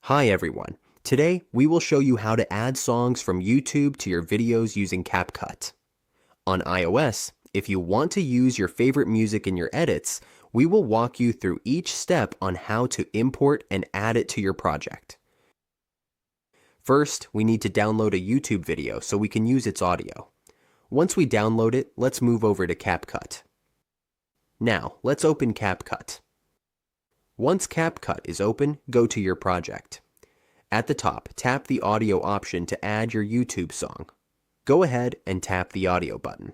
Hi everyone. Today we will show you how to add songs from YouTube to your videos using Capcut. On iOS, if you want to use your favorite music in your edits, we will walk you through each step on how to import and add it to your project. First, we need to download a YouTube video so we can use its audio. Once we download it, let's move over to Capcut. Now, let's open Capcut. Once Capcut is open, go to your project. At the top, tap the audio option to add your YouTube song. Go ahead and tap the audio button.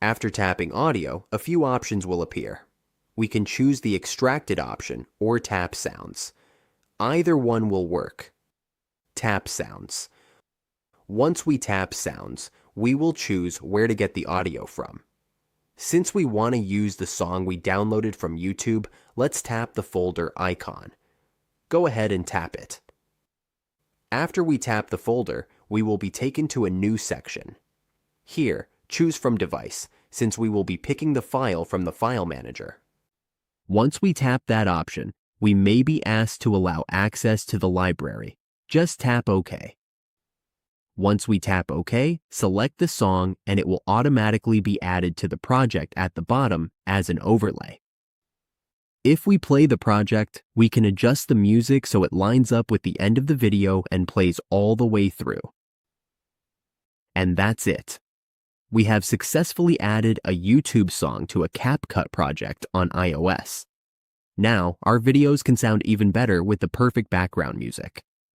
After tapping audio, a few options will appear. We can choose the extracted option or tap sounds. Either one will work. Tap sounds. Once we tap sounds, we will choose where to get the audio from. Since we want to use the song we downloaded from YouTube, let's tap the folder icon. Go ahead and tap it. After we tap the folder, we will be taken to a new section. Here, choose from device, since we will be picking the file from the file manager. Once we tap that option, we may be asked to allow access to the library. Just tap OK. Once we tap OK, select the song and it will automatically be added to the project at the bottom as an overlay. If we play the project, we can adjust the music so it lines up with the end of the video and plays all the way through. And that's it. We have successfully added a YouTube song to a Capcut project on iOS. Now, our videos can sound even better with the perfect background music.